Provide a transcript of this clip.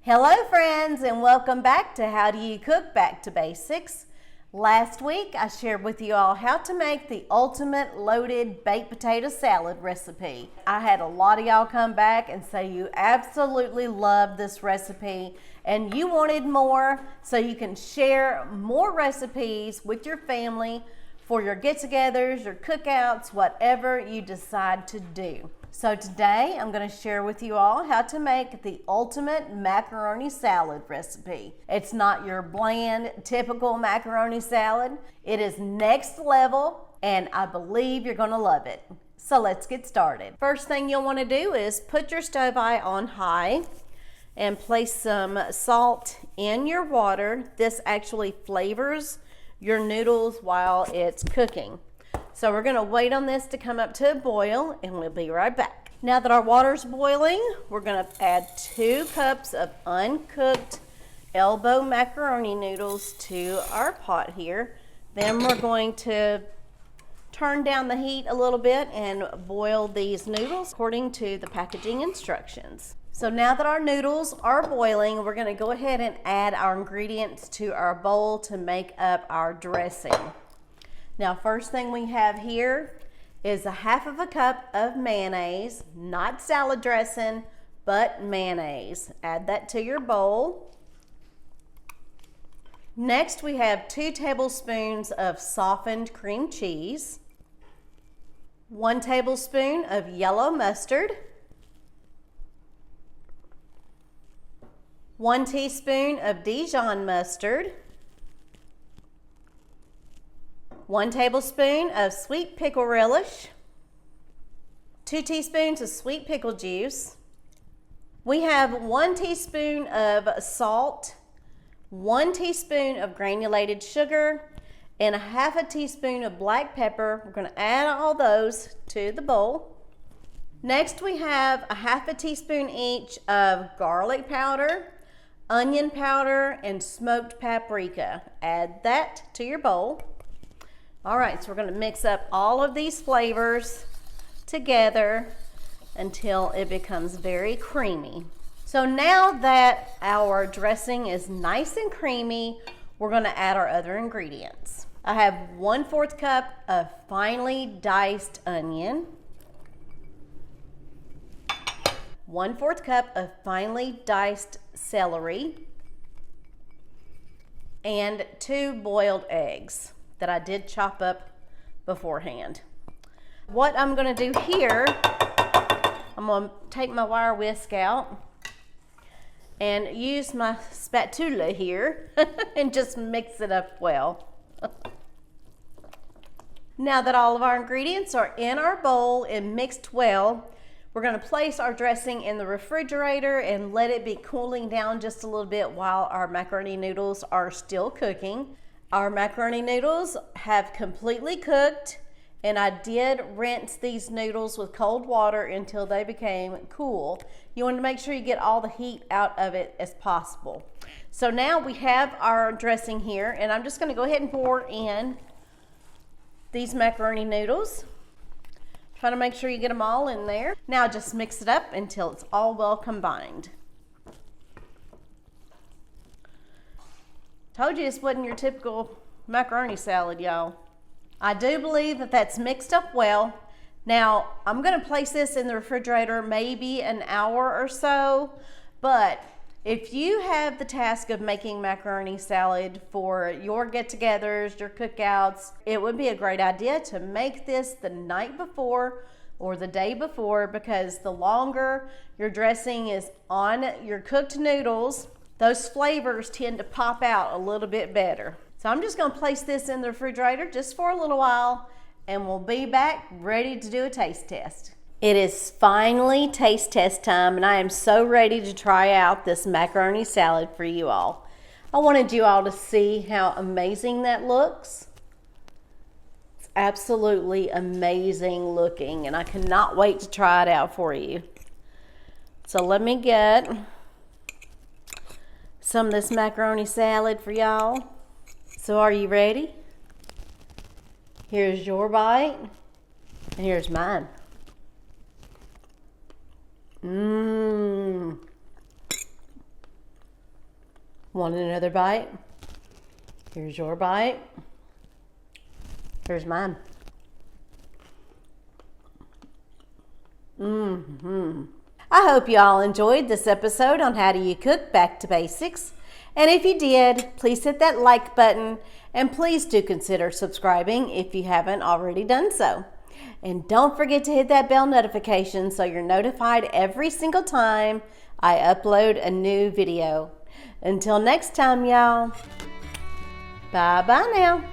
Hello friends, and welcome back to How Do You Cook Back to Basics. Last week I shared with you all how to make the ultimate loaded baked potato salad recipe. I had a lot of y'all come back and say you absolutely loved this recipe and you wanted more, so you can share more recipes with your family for your get-togethers, your cookouts, whatever you decide to do. So today I'm going to share with you all how to make the ultimate macaroni salad recipe. It's not your bland, typical macaroni salad. It is next level, and I believe you're going to love it. So let's get started. First thing you'll want to do is put your stove on high and place some salt in your water. This actually flavors your noodles while it's cooking. So we're going to wait on this to come up to a boil, and we'll be right back. Now that our water's boiling, we're going to add 2 cups of uncooked elbow macaroni noodles to our pot here. Then we're going to turn down the heat a little bit and boil these noodles according to the packaging instructions. So now that our noodles are boiling, we're going to go ahead and add our ingredients to our bowl to make up our dressing. Now, first thing we have here is 1/2 cup of mayonnaise, not salad dressing, but mayonnaise. Add that to your bowl. Next, we have 2 tablespoons of softened cream cheese, 1 tablespoon of yellow mustard, 1 teaspoon of Dijon mustard, 1 tablespoon of sweet pickle relish, 2 teaspoons of sweet pickle juice. We have 1 teaspoon of salt, 1 teaspoon of granulated sugar, and 1/2 teaspoon of black pepper. We're going to add all those to the bowl. Next, we have 1/2 teaspoon each of garlic powder, onion powder, and smoked paprika. Add that to your bowl. All right, so we're going to mix up all of these flavors together until it becomes very creamy. So now that our dressing is nice and creamy, we're going to add our other ingredients. I have 1/4 cup of finely diced onion, 1/4 cup of finely diced celery, and 2 boiled eggs that I did chop up beforehand. What I'm going to do here, I'm going to take my wire whisk out and use my spatula here and just mix it up well. Now that all of our ingredients are in our bowl and mixed well, we're going to place our dressing in the refrigerator and let it be cooling down just a little bit while our macaroni noodles are still cooking. Our macaroni noodles have completely cooked, and I did rinse these noodles with cold water until they became cool. You want to make sure you get all the heat out of it as possible. So now we have our dressing here, and I'm just going to go ahead and pour in these macaroni noodles. Try to make sure you get them all in there. Now just mix it up until it's all well combined. Told you this wasn't your typical macaroni salad, y'all. I do believe that that's mixed up well. Now, I'm going to place this in the refrigerator maybe an hour or so, but if you have the task of making macaroni salad for your get-togethers, your cookouts, it would be a great idea to make this the night before or the day before, because the longer your dressing is on your cooked noodles, those flavors tend to pop out a little bit better. So I'm just going to place this in the refrigerator just for a little while, and we'll be back ready to do a taste test. It is finally taste test time, and I am so ready to try out this macaroni salad for you all. I wanted you all to see how amazing that looks. It's absolutely amazing looking, and I cannot wait to try it out for you. So let me get some of this macaroni salad for y'all. So are you ready? Here's your bite, and here's mine. Want another bite? Here's your bite. Here's mine. I hope you all enjoyed this episode on How Do You Cook Back to Basics. And if you did, please hit that like button and please do consider subscribing if you haven't already done so. And don't forget to hit that bell notification so you're notified every single time I upload a new video. Until next time, y'all. Bye-bye now.